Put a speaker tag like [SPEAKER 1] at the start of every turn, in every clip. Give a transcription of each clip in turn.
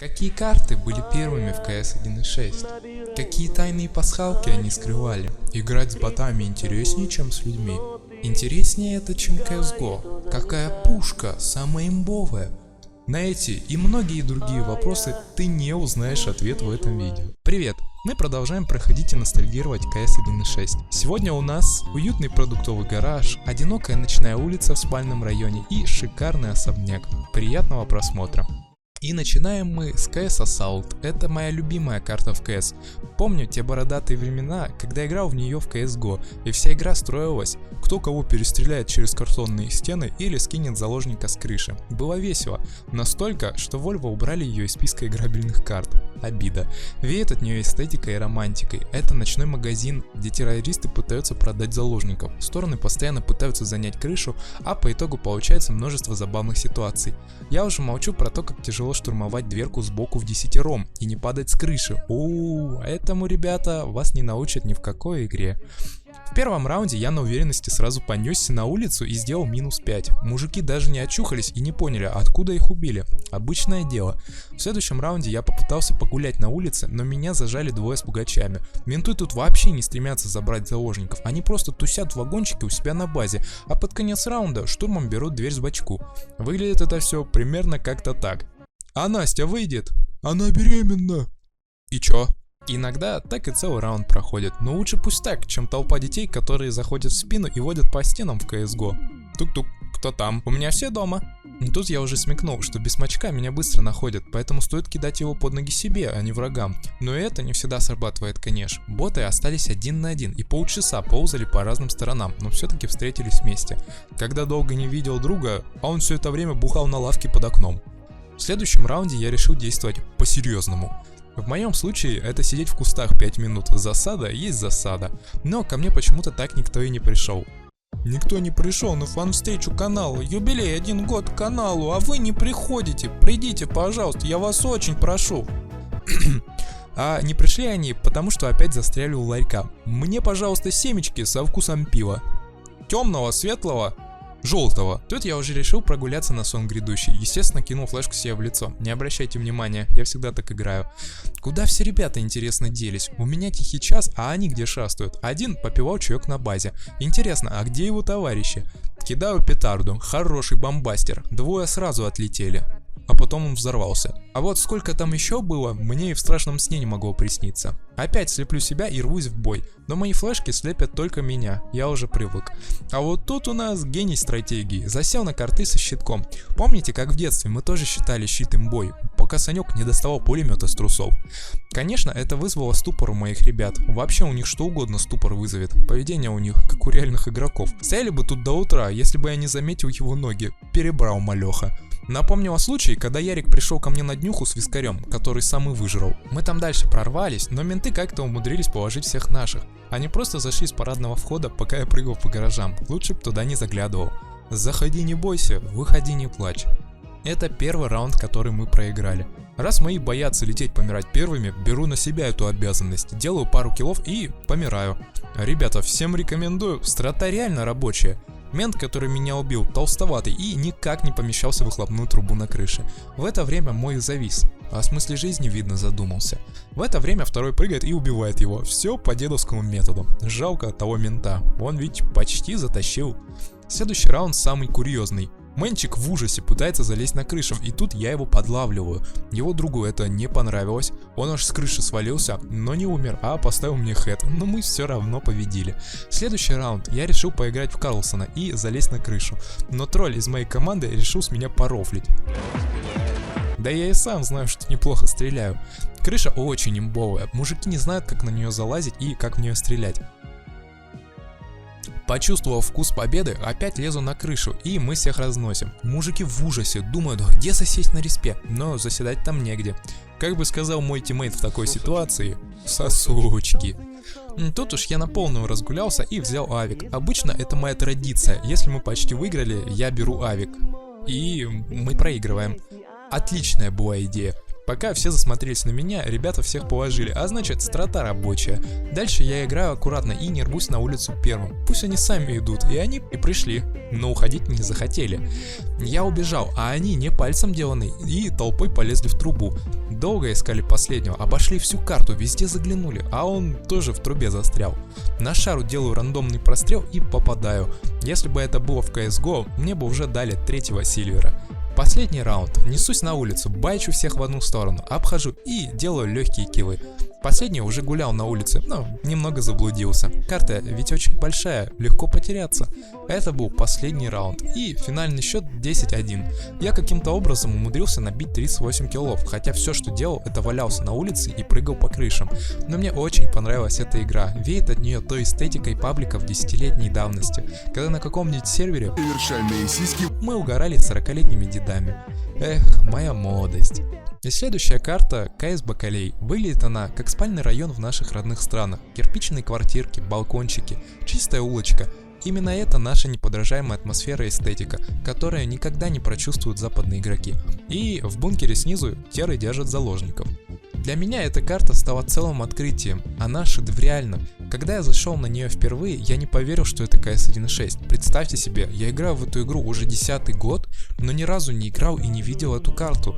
[SPEAKER 1] Какие карты были первыми в CS 1.6? Какие тайные пасхалки они скрывали? Играть с ботами интереснее, чем с людьми? Интереснее это, чем CSGO? Какая пушка самая имбовая? На эти и многие другие вопросы ты не узнаешь ответ в этом видео. Привет! Мы продолжаем проходить и ностальгировать CS 1.6. Сегодня у нас уютный продуктовый гараж, одинокая ночная улица в спальном районе и шикарный особняк. Приятного просмотра! И начинаем мы с CS Assault. Это моя любимая карта в CS. Помню те бородатые времена, когда играл в нее в CSGO, и вся игра строилась, кто кого перестреляет через картонные стены или скинет заложника с крыши. Было весело, настолько, что Volvo убрали ее из списка играбельных карт. Обида. Веет от нее эстетикой и романтикой. Это ночной магазин, где террористы пытаются продать заложников. Стороны постоянно пытаются занять крышу, а по итогу получается множество забавных ситуаций. Я уже молчу про то, как тяжело штурмовать дверку сбоку в десятером и не падать с крыши. Этому, ребята, вас не научат ни в какой игре. В первом раунде я на уверенности сразу понесся на улицу и сделал минус 5. Мужики даже не очухались и не поняли, откуда их убили. Обычное дело. В следующем раунде я попытался погулять на улице, но меня зажали двое с пугачами. Менты тут вообще не стремятся забрать заложников, они просто тусят в вагончике у себя на базе, а под конец раунда штурмом берут дверь с бачку. Выглядит это все примерно как-то так. А Настя выйдет? Она беременна. И чё? Иногда так и целый раунд проходит, но лучше пусть так, чем толпа детей, которые заходят в спину и водят по стенам в CSGO. Тук-тук, кто там? У меня все дома. Тут я уже смекнул, что без смачка меня быстро находят, поэтому стоит кидать его под ноги себе, а не врагам. Но и это не всегда срабатывает, конечно. Боты остались 1 на 1 и полчаса ползали по разным сторонам, но все-таки встретились вместе. Когда долго не видел друга, а он все это время бухал на лавке под окном. В следующем раунде я решил действовать по-серьезному. В моем случае это сидеть в кустах 5 минут. Засада есть засада. Но ко мне почему-то так никто и не пришел. Никто не пришел на фан-встречу канала. Юбилей 1 год каналу, а вы не приходите. Придите, пожалуйста, я вас очень прошу. А не пришли они, потому что опять застряли у ларька. Мне, пожалуйста, семечки со вкусом пива. Темного, светлого, желтого. Тут я уже решил прогуляться на сон грядущий. Естественно, кинул флешку себе в лицо. Не обращайте внимания, я всегда так играю. Куда все ребята, интересно, делись? У меня тихий час, а они где шастают? Один попивал чаек на базе. Интересно, а где его товарищи? Кидаю петарду. Хороший бомбастер. Двое сразу отлетели. А потом он взорвался. А вот сколько там еще было, мне и в страшном сне не могло присниться. Опять слеплю себя и рвусь в бой, но мои флешки слепят только меня, я уже привык. А вот тут у нас гений стратегии, засел на карты со щитком. Помните, как в детстве мы тоже считали щит имбой, пока Санек не доставал пулемета с трусов? Конечно, это вызвало ступор у моих ребят, вообще у них что угодно ступор вызовет, поведение у них как у реальных игроков. Стояли бы тут до утра, если бы я не заметил его ноги, перебрал малеха. Напомню о случае, когда Ярик пришел ко мне на днюху с вискарем, который сам и выжрал. Мы там дальше прорвались, но менты как-то умудрились положить всех наших. Они просто зашли с парадного входа, пока я прыгал по гаражам, лучше б туда не заглядывал. Заходи не бойся, выходи не плачь. Это первый раунд, который мы проиграли. Раз мои боятся лететь помирать первыми, беру на себя эту обязанность, делаю пару киллов и помираю. Ребята, всем рекомендую, страта реально рабочая. Мент, который меня убил, толстоватый и никак не помещался в выхлопную трубу на крыше. В это время мой завис, а о смысле жизни, видно, задумался. В это время второй прыгает и убивает его. Все по дедовскому методу. Жалко того мента, он ведь почти затащил. Следующий раунд самый курьезный. Мэнчик в ужасе пытается залезть на крышу, и тут я его подлавливаю. Его другу это не понравилось, он аж с крыши свалился, но не умер, а поставил мне хэт, но мы все равно победили. Следующий раунд я решил поиграть в Карлсона и залезть на крышу, но тролль из моей команды решил с меня порофлить. Да я и сам знаю, что неплохо стреляю. Крыша очень имбовая, мужики не знают, как на нее залазить и как в нее стрелять. Почувствовав вкус победы, опять лезу на крышу, и мы всех разносим. Мужики в ужасе, думают, где засесть на респе, но заседать там негде. Как бы сказал мой тиммейт в такой ситуации, сосочки. Тут уж я на полную разгулялся и взял авик. Обычно это моя традиция, если мы почти выиграли, я беру авик. И мы проигрываем. Отличная была идея. Пока все засмотрелись на меня, ребята всех положили, а значит страта рабочая. Дальше я играю аккуратно и не рвусь на улицу первым. Пусть они сами идут, и они и пришли, но уходить не захотели. Я убежал, а они не пальцем деланы и толпой полезли в трубу. Долго искали последнего, обошли всю карту, везде заглянули, а он тоже в трубе застрял. На шару делаю рандомный прострел и попадаю. Если бы это было в CSGO, мне бы уже дали 3-го Сильвера. Последний раунд. Несусь на улицу, байчу всех в одну сторону, обхожу и делаю легкие киллы. Последний уже гулял на улице, но немного заблудился. Карта ведь очень большая, легко потеряться. Это был последний раунд и финальный счет 10-1. Я каким-то образом умудрился набить 38 киллов, хотя все, что делал, это валялся на улице и прыгал по крышам. Но мне очень понравилась эта игра, веет от нее той эстетикой пабликов 10-летней давности, когда на каком-нибудь сервере мы угорали с 40-летними дедами. Эх, моя молодость. И следующая карта CS Бакалей. Выглядит она как спальный район в наших родных странах. Кирпичные квартирки, балкончики, чистая улочка. Именно это наша неподражаемая атмосфера и эстетика, которая никогда не прочувствуют западные игроки. И в бункере снизу теры держат заложников. Для меня эта карта стала целым открытием, она шедевральна. Когда я зашел на нее впервые, я не поверил, что это CS 1.6. Представьте себе, я играю в эту игру уже 10-й год, но ни разу не играл и не видел эту карту.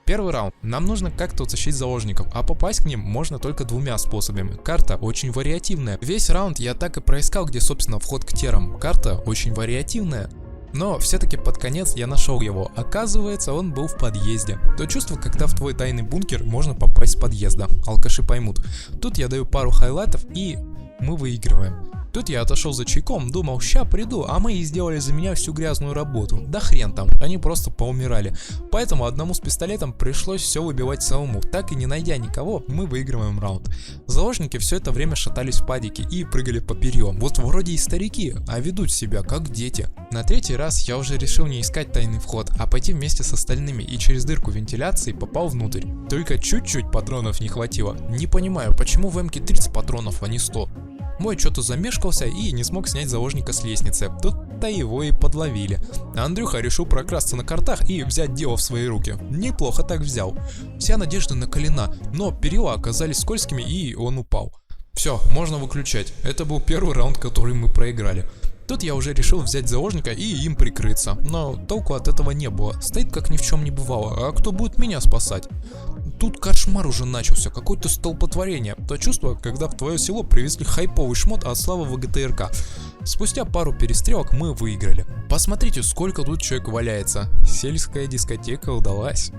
[SPEAKER 1] Первый раунд. Нам нужно как-то утащить заложников, а попасть к ним можно только 2 способами. Карта очень вариативная. Весь раунд я так и проискал, где собственно вход к терам. Карта очень вариативная. Но все-таки под конец я нашел его. Оказывается, он был в подъезде. То чувство, когда в твой тайный бункер можно попасть с подъезда. Алкаши поймут. Тут я даю пару хайлайтов и мы выигрываем. Тут я отошел за чайком, думал, ща приду, а мы и сделали за меня всю грязную работу. Да хрен там, они просто поумирали. Поэтому одному с пистолетом пришлось все выбивать самому. Так и не найдя никого, мы выигрываем раунд. Заложники все это время шатались в падике и прыгали по перьям. Вот вроде и старики, а ведут себя как дети. На 3-й раз я уже решил не искать тайный вход, а пойти вместе с остальными и через дырку вентиляции попал внутрь. Только чуть-чуть патронов не хватило. Не понимаю, почему в М-ке 30 патронов, а не 100. Мой что-то замешкался и не смог снять заложника с лестницы. Тут-то его и подловили. Андрюха решил прокрасться на картах и взять дело в свои руки. Неплохо так взял. Вся надежда наколена, но перила оказались скользкими и он упал. Все, можно выключать. Это был первый раунд, который мы проиграли. Тут я уже решил взять заложника и им прикрыться, но толку от этого не было. Стоит как ни в чем не бывало, а кто будет меня спасать? Тут кошмар уже начался, какое-то столпотворение. То чувство, когда в твое село привезли хайповый шмот от славы ВГТРК. Спустя пару перестрелок мы выиграли. Посмотрите, сколько тут человек валяется. Сельская дискотека удалась.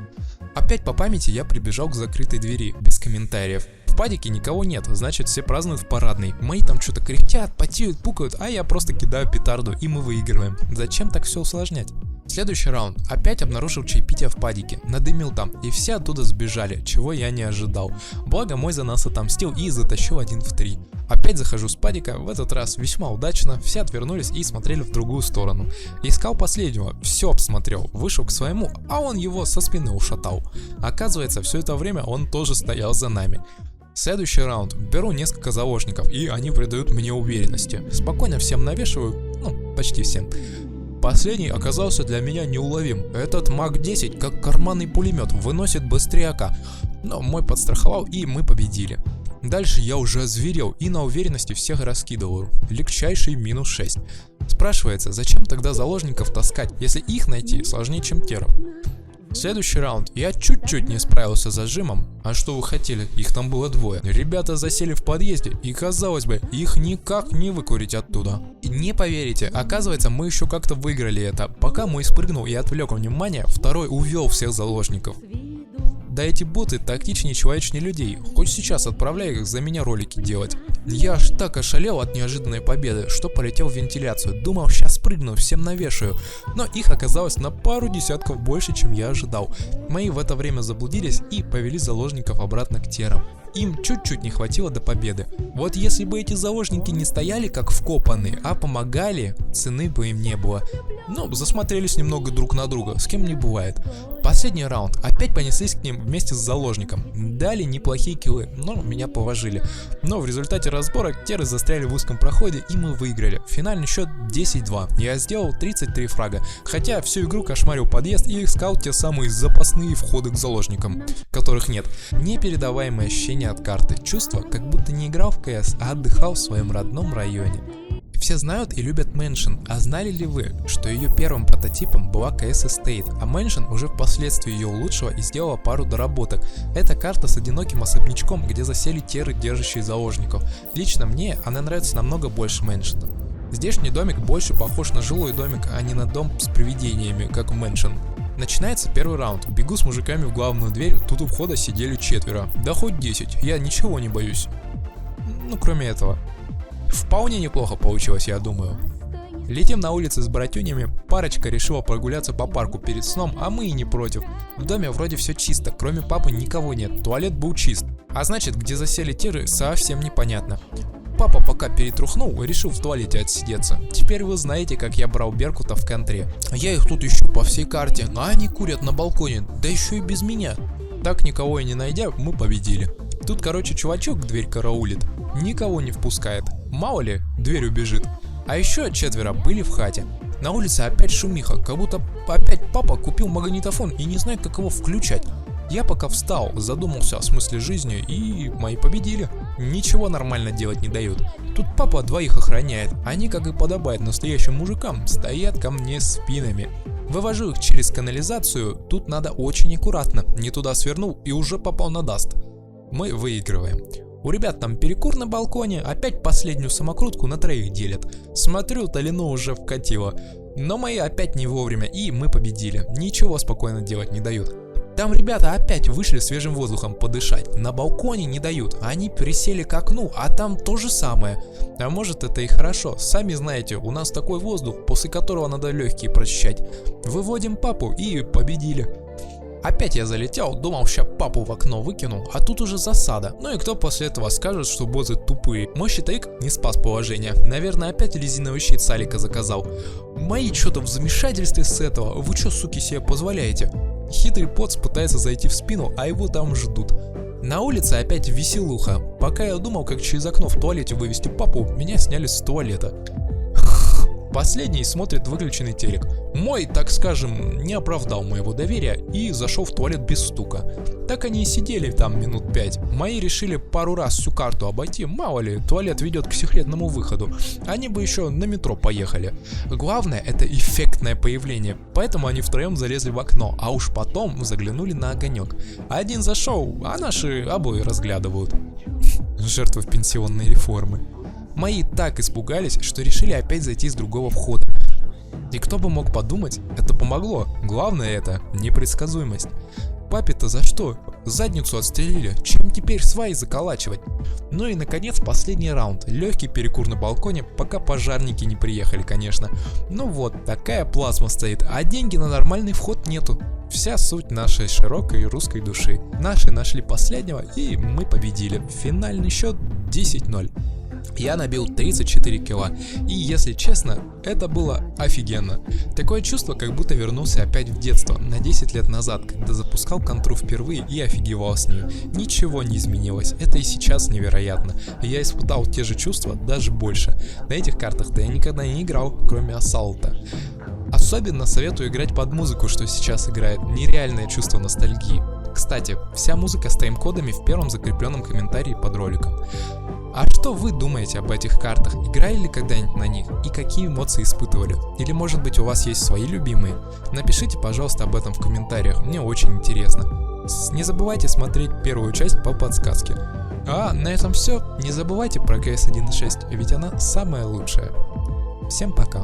[SPEAKER 1] Опять по памяти я прибежал к закрытой двери, без комментариев. В падике никого нет, значит все празднуют в парадной. Мои там что-то кряхтят, потеют, пукают, а я просто кидаю петарду и мы выигрываем. Зачем так все усложнять? Следующий раунд. Опять обнаружил чаепитие в падике. Надымил там, и все оттуда сбежали, чего я не ожидал. Благо мой за нас отомстил и затащил 1 в 3. Опять захожу с падика, в этот раз весьма удачно, все отвернулись и смотрели в другую сторону. Искал последнего, все обсмотрел, вышел к своему, а он его со спины ушатал. Оказывается, все это время он тоже стоял за нами. Следующий раунд. Беру несколько заложников, и они придают мне уверенности. Спокойно всем навешиваю, почти всем. Последний оказался для меня неуловим. Этот МАК-10, как карманный пулемет, выносит быстрее АК. Но мой подстраховал, и мы победили. Дальше я уже озверел и на уверенности всех раскидываю. Легчайший -6. Спрашивается, зачем тогда заложников таскать, если их найти сложнее, чем теров? Следующий раунд. Я чуть-чуть не справился с зажимом. А что вы хотели? Их там было 2. Ребята засели в подъезде, и казалось бы, их никак не выкурить оттуда. И не поверите, оказывается, мы еще как-то выиграли это. Пока мой спрыгнул и отвлек внимание, второй увел всех заложников. Да эти боты тактичнее человечнее людей, хоть сейчас отправляй их за меня ролики делать. Я аж так ошалел от неожиданной победы, что полетел в вентиляцию, думал, сейчас прыгну, всем навешаю, но их оказалось на пару десятков больше, чем я ожидал. Мои в это время заблудились и повели заложников обратно к терам. Им чуть-чуть не хватило до победы. Вот если бы эти заложники не стояли как вкопанные, а помогали, цены бы им не было. Засмотрелись немного друг на друга, с кем не бывает. Последний раунд, опять понеслись к ним вместе с заложником. Дали неплохие киллы, но меня положили. Но в результате разборок теры застряли в узком проходе, и мы выиграли. Финальный счет 10-2. Я сделал 33 фрага, хотя всю игру кошмарил подъезд и искал те самые запасные входы к заложникам, которых нет. Непередаваемое ощущение от карты. Чувство, как будто не играл в КС, а отдыхал в своем родном районе. Все знают и любят Mansion, а знали ли вы, что ее первым прототипом была CS Estate, а Mansion уже впоследствии ее улучшила и сделала пару доработок. Это карта с одиноким особнячком, где засели теры, держащие заложников. Лично мне она нравится намного больше Mansion. Здешний домик больше похож на жилой домик, а не на дом с привидениями, как в Mansion. Начинается первый раунд, бегу с мужиками в главную дверь, тут у входа сидели 4, да хоть 10, я ничего не боюсь. Ну кроме этого. Вполне неплохо получилось, я думаю. Летим на улице с братюнями, парочка решила прогуляться по парку перед сном, а мы и не против. В доме вроде все чисто, кроме папы никого нет, туалет был чист. А значит, где засели теры, совсем непонятно. Папа пока перетрухнул, решил в туалете отсидеться. Теперь вы знаете, как я брал беркута в контре. Я их тут ищу по всей карте, а они курят на балконе, да еще и без меня. Так никого и не найдя, мы победили. Тут, короче, чувачок дверь караулит, никого не впускает. Мало ли, дверь убежит. А еще 4 были в хате. На улице опять шумиха, как будто опять папа купил магнитофон и не знает, как его включать. Я пока встал, задумался о смысле жизни, и мои победили. Ничего нормально делать не дают. Тут папа 2 охраняет. Они, как и подобает настоящим мужикам, стоят ко мне спинами. Вывожу их через канализацию, тут надо очень аккуратно. Не туда свернул и уже попал на даст. Мы выигрываем. У ребят там перекур на балконе, опять последнюю самокрутку на 3 делят. Смотрю, Талину уже вкатило. Но мои опять не вовремя, и мы победили. Ничего спокойно делать не дают. Там ребята опять вышли свежим воздухом подышать. На балконе не дают, они присели к окну, а там то же самое. А может это и хорошо, сами знаете, у нас такой воздух, после которого надо легкие прочищать. Выводим папу и победили. Опять я залетел, думал, ща папу в окно выкину, а тут уже засада. Ну и кто после этого скажет, что бозы тупые? Мой щитовик не спас положение. Наверное, опять резиновый щит с Алика заказал. Мои что-то в замешательстве с этого. Вы что, суки, себе позволяете? Хитрый поц пытается зайти в спину, а его там ждут. На улице опять веселуха. Пока я думал, как через окно в туалете вывести папу, меня сняли с туалета. Последний смотрит выключенный телек. Мой, так скажем, не оправдал моего доверия и зашел в туалет без стука. Так они и сидели там минут 5. Мои решили пару раз всю карту обойти, мало ли, туалет ведет к секретному выходу. Они бы еще на метро поехали. Главное, это эффектное появление, поэтому они втроем залезли в окно, а уж потом заглянули на огонек. Один зашел, а наши обои разглядывают. Жертвы пенсионной реформы. Мои так испугались, что решили опять зайти с другого входа. И кто бы мог подумать, это помогло. Главное это непредсказуемость. Папе-то за что? Задницу отстрелили, чем теперь сваи заколачивать? Ну и наконец последний раунд. Легкий перекур на балконе, пока пожарники не приехали, конечно. Ну вот, такая плазма стоит, а деньги на нормальный вход нету. Вся суть нашей широкой русской души. Наши нашли последнего, и мы победили. Финальный счет 10-0. Я набил 34 килла, и если честно, это было офигенно. Такое чувство, как будто вернулся опять в детство, на 10 лет назад, когда запускал контру впервые и офигевал с ней. Ничего не изменилось, это и сейчас невероятно. Я испытал те же чувства, даже больше. На этих картах-то я никогда не играл, кроме Ассалта. Особенно советую играть под музыку, что сейчас играет, нереальное чувство ностальгии. Кстати, вся музыка с тайм-кодами в первом закрепленном комментарии под роликом. А что вы думаете об этих картах? Играли ли когда-нибудь на них? И какие эмоции испытывали? Или может быть у вас есть свои любимые? Напишите, пожалуйста, об этом в комментариях, мне очень интересно. Не забывайте смотреть первую часть по подсказке. А на этом все. Не забывайте про CS 1.6, ведь она самая лучшая. Всем пока.